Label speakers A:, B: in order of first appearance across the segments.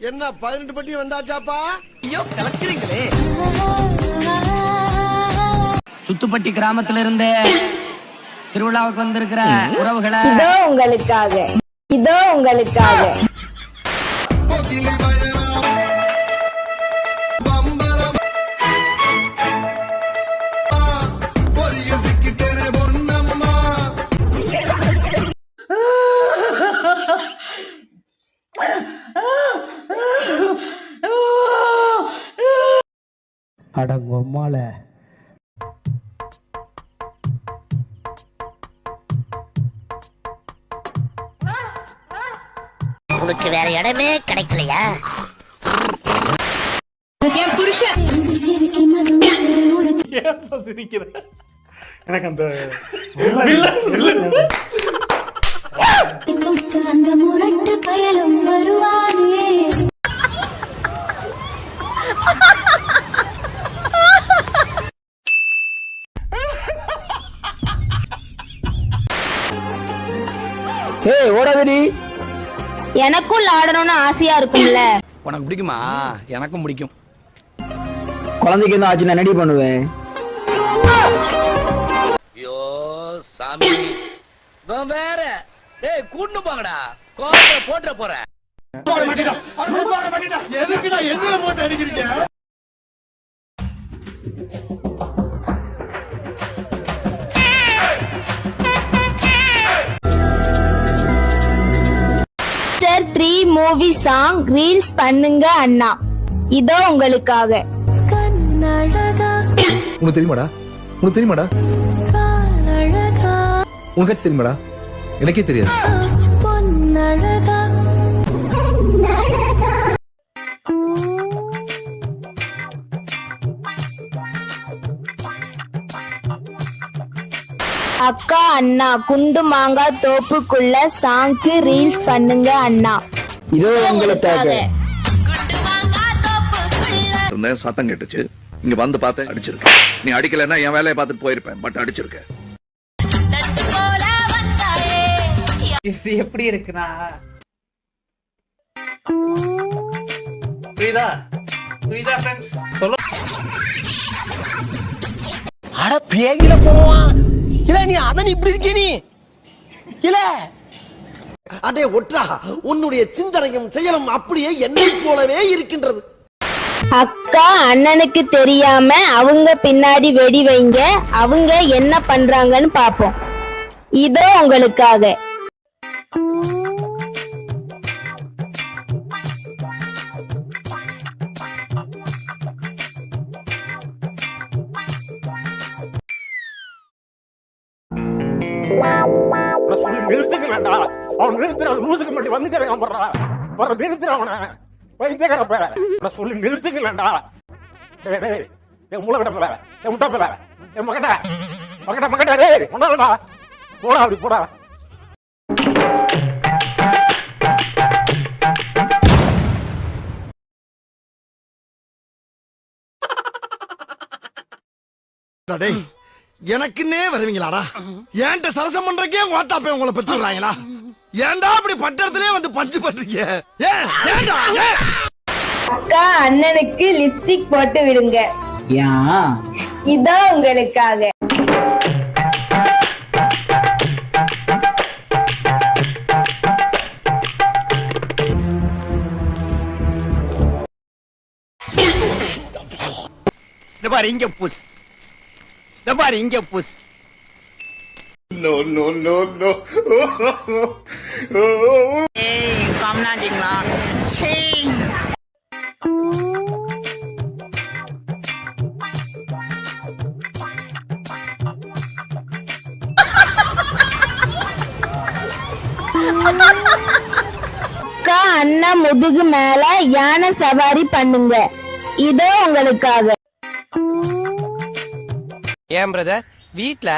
A: என்ன 18 பட்டி வந்தாச்சாப்பா?
B: ஐயோ கலக்குறீங்களே. சுத்துப்பட்டி கிராமத்துல இருந்து திருவிழாவுக்கு வந்திருக்கிற உறவுகளை
C: இதோ உங்களுக்காக
D: அடங்கொம்மால
E: உனக்கு வேற இடமே கிடைக்கலையா?
F: எனக்கு அந்த
C: அந்த முரட்டு பயலும் வருவானே.
D: ஓடாதடி.
C: எனக்கும் ஆடணும்னு ஆசையா இருக்கும்ல.
B: உனக்கு பிடிக்குமா? எனக்கும் பிடிக்கும்.
D: குழந்தைக்கு என்ன ஆச்சு? நான் ரெடி பண்ணுவேன்.
B: ஐயோ சாமி வேற டேய் கூண்டு போங்கடா, கோவத்துல போட்டுற போறேன்.
F: எதுக்குடா என்ன போட்டு அடிக்கிறீங்க?
C: மூவி சாங் ரீல்ஸ் பண்ணுங்க அண்ணா. இதோ உங்களுக்காக.
G: உனக்கு தெரியுமாடா? உனக்காச்சும் தெரியுமாடா? எனக்கே தெரியாது.
C: அக்கா அண்ணா குண்டு மாங்கா தோப்புக்குள்ள சாங்க்கு ரீல்ஸ் பண்ணுங்க அண்ணா.
D: இதோ உங்களுக்காக.
H: சத்தம் கேட்டுச்சு, இங்க வந்து பார்த்தேன், அடிச்சிருக்க. நீ அடிக்கலன்னா என் வேலையை பார்த்துட்டு போயிருப்பேன், பட் அடிச்சிருக்க.
B: எப்படி இருக்குனா புரியுதா ஃப்ரெண்ட்ஸ்? சொல்ல
D: அட பேகில போவான். இல்ல நீ அதான் இப்படி இருக்கே நீ. இல்ல
A: அடே ஒற்றா, உன்னுடைய சிந்தனையும் செயலும் அப்படியே என்னை போலவே இருக்கின்றது.
C: அக்கா அண்ணனுக்கு தெரியாம அவங்க பின்னாடி வெடி வைங்க, அவங்க என்ன பண்றாங்கன்னு பாப்போம். இதோ உங்களுக்காக.
F: நிறுத்துக்கலடா, அவன் நிறுத்துற லூசுக்கு மட்டும் வந்துட்டேன் போடுறா. வர நிறுத்துற அவனை வைத்தியக்கார பேர சொல்லி நிறுத்துக்கலடா. டேய் டேய் என் மூளை விட போல, என் முட்டா போல, என் மகடா டேய் ஒண்ணாடா. போடா அப்படி போடா.
A: டேய் எனக்குன்னே வருவீங்களாடா? ஏன்ட்ட சரசம் பண்றக்கே ஓட்டாப்பே உங்களை பெற்றுறாங்களா? ஏன்டா அப்படி பட்டத்திலே வந்து பஞ்சு பண்றீங்க?
C: அக்கா அண்ணனுக்கு லிப்ஸ்டிக் போட்டு விடுங்க. இதோ உங்களுக்காக.
B: இங்க புஷ், இங்க புஷ்.
A: No.
B: ஏய் காம்னாடிங்களா? சீ
C: அக்கா அண்ணா முதுகு மேல யானை சவாரி பண்ணுங்க. இதோ உங்களுக்காக.
I: ஏன் பிரதர், வீட்டுல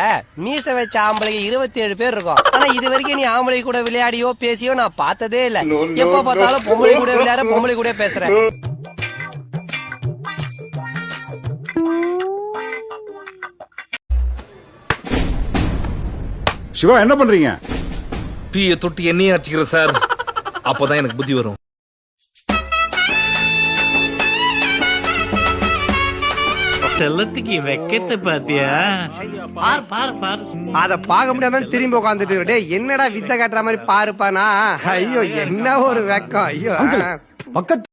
I: மீச வச்ச ஆம்பளை 27 பேர் இருக்கும். ஆனா இது வரைக்கும் நீ ஆம்பளை கூட விளையாடியோ பேசியோ நான் பார்த்ததே இல்ல. எப்ப பார்த்தாலும் பொம்பளை கூட விளையாட, பொம்பளை கூட பேசுறேன்.
H: சிவா என்ன பண்றீங்க?
J: டீயை தொட்டி எண்ணெயை அடிச்சுக்கிறேன் சார். அப்போதான் எனக்கு புத்தி வரும்.
B: செல்லத்துக்கு வெக்கத்தை பாத்தியா? பார் பார் பார்.
I: அத பாக்க முடியாம திரும்பி உட்காந்துட்டு டேய் என்னடா வித்த காட்டுற மாதிரி பாருப்பானா. ஐயோ என்ன ஒரு வெக்கம். ஐயோ
D: பக்கத்து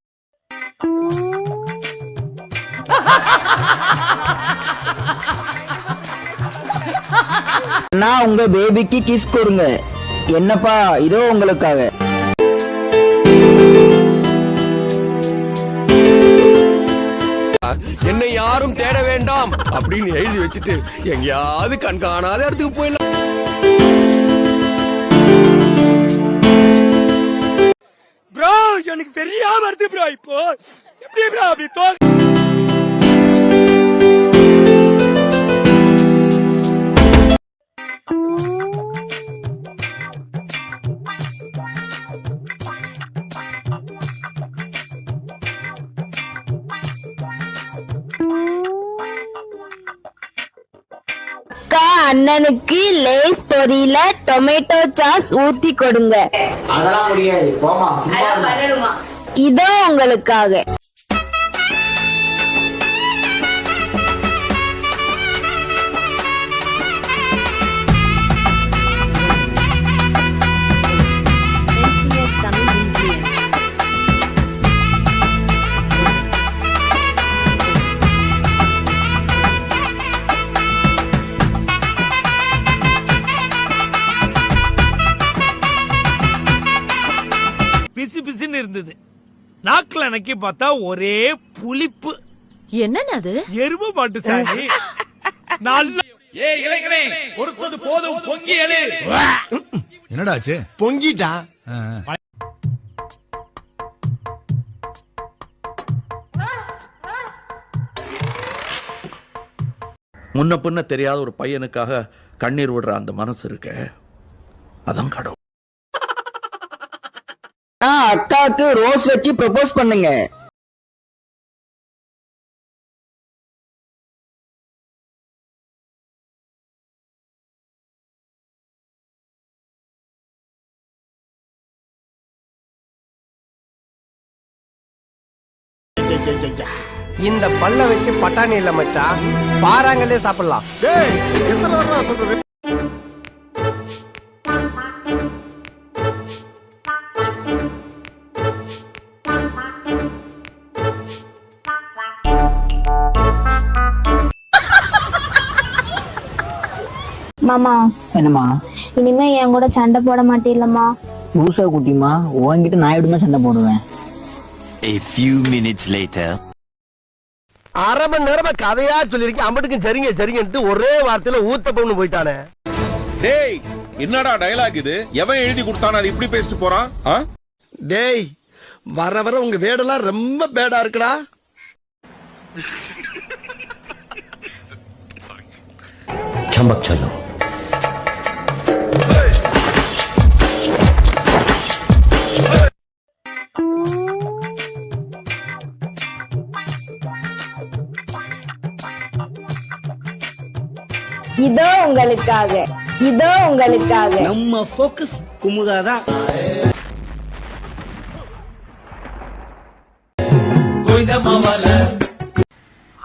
J: நான் உங்க பேபிக்கு கிஸ் கொடுங்க. என்னப்பா இதோ உங்களுக்காக.
D: என்னை யாரும் தேட வேண்டாம் அப்படின்னு எழுதி வச்சுட்டு எங்கேயாவது கண்காணாத இடத்துக்கு போயிடலாம். ப்ரோ எனக்கு பெரிய வருது ப்ரோ. இப்போ எப்படி ப்ரோ அப்படி தோ
C: அக்கா அண்ணனுக்கு லேஸ் பொரியில டொமேட்டோ சாஸ் ஊத்தி கொடுங்க.
J: அதெல்லாம் முடியாது. போமா.
C: இதோ உங்களுக்காக.
B: பிசு பிசுன்னு இருந்தது. நாக்குல நக்கி பார்த்தா ஒரே புளிப்பு.
K: என்னது?
B: எருமை மாட்டு சாணி. நல்ல ஏய் இளைஞனே பொறுப்பது போதும் பொங்கி எழு.
A: என்னடாச்சு? பொங்கிட்டா.
H: முன்ன பின்ன தெரியாத ஒரு பையனுக்காக கண்ணீர் விடுற அந்த மனசு இருக்க, அதான் கடவுள்.
J: அக்காவுக்கு ரோஸ் வச்சு ப்ரப்போஸ் பண்ணுங்க.
I: இந்த பல்ல வச்சு பட்டாணி இல்ல மச்சான், பாறாங்கல்லே சாப்பிடலாம்.
A: டேய் எத்தனை தடவை சொல்றது?
C: மாமா
J: என்னம்மா?
C: இனிமே என் கூட சண்டை போட மாட்டீங்களா?
J: லூசா குட்டிமா, உன்கிட்ட நான் எப்படிமா சண்டை போடுவேன்?
D: A few minutes later.
I: அரை மணி நேரமா கதையா சொல்லிருக்கேன். அம்பட்டுக்கும் சரிங்க சரிங்கன்ட்டு ஒரே வார்த்தையில ஊத்த பொண்ணு போயிட்டானே.
F: டேய் என்னடா டயலாக் இது? எவன் எழுதி கொடுத்தானே அது இப்படி பேசிட்டு போறான்?
A: டேய் வர வர உங்க வேடெல்லாம் ரொம்ப பேடா இருக்குடா.
D: चमक चलो.
C: இதோ உங்களுக்காக. இதோ உங்களுக்காக.
B: நம்ம ஃபோக்கஸ் குமுதாதான்.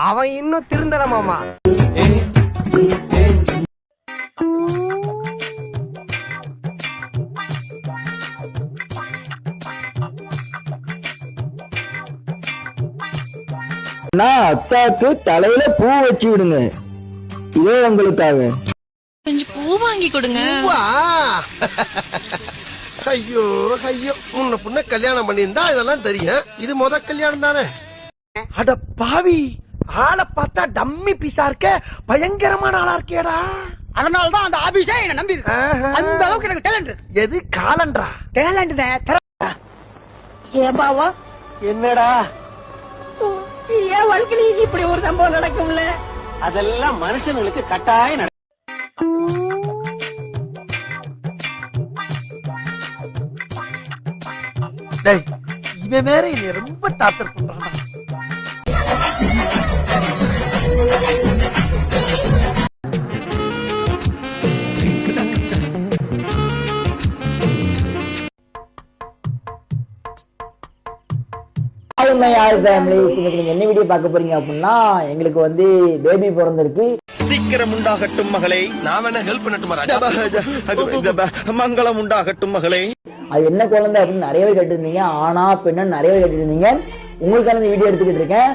I: அவன் இன்னும் திருந்தல மாமா.
J: அக்காவுக்கு தலையில பூ வச்சு விடுங்க. இதோ உங்களுக்காக.
K: கொஞ்சம் பூ வாங்கி கொடுங்க.
I: ஐயோ ஐயோ, முன்ன புண்ண கல்யாணம் பண்ணியிருந்தா இதெல்லாம் தெரியும். இது முத கல்யாணம் தானே. அட பாவி, ஆளை பார்த்தா டம்மி பீஸா இருக்க, பயங்கரமான ஆளா இருக்கேடா.
B: அதனாலதான் அந்த ஆபீஸே என்ன நம்பி இருக்கு. அந்த அளவுக்கு எனக்கு டேலண்ட்.
I: எது காலன்றா?
B: டேலண்ட்
C: ஏபாவா
I: என்னடா
C: ஏன் வாழ்க்கையில இப்படி ஒரு சம்பவம் நடக்கும்ல?
B: அதெல்லாம் மனுஷங்களுக்கு கட்டாயம்.
I: டேய் இவன் வேற என்னை ரொம்ப டார்ச்சர் பண்றான்.
J: ஹாய் மை ஆல் ஃபேமிலிஸ், இன்னைக்கு நீங்க என்ன வீடியோ பார்க்க போறீங்க அப்படின்னா, எங்களுக்கு வந்து பேபி பிறந்திருக்கு.
H: சீக்கிரம் உண்டாகட்டும் மகளே.
D: நான் வேணா ஹெல்ப் பண்ணட்டுமா?
H: மங்களம் உண்டாகட்டும் மகளே.
J: அது என்ன குழந்தை அப்படின்னு நிறைய பேர் கேட்டிருந்தீங்க. ஆனா பெண்ணா நிறைய பேர் கேட்டிருந்தீங்க. உங்களுக்கான இந்த வீடியோ எடுத்துக்கிட்டு இருக்கேன்.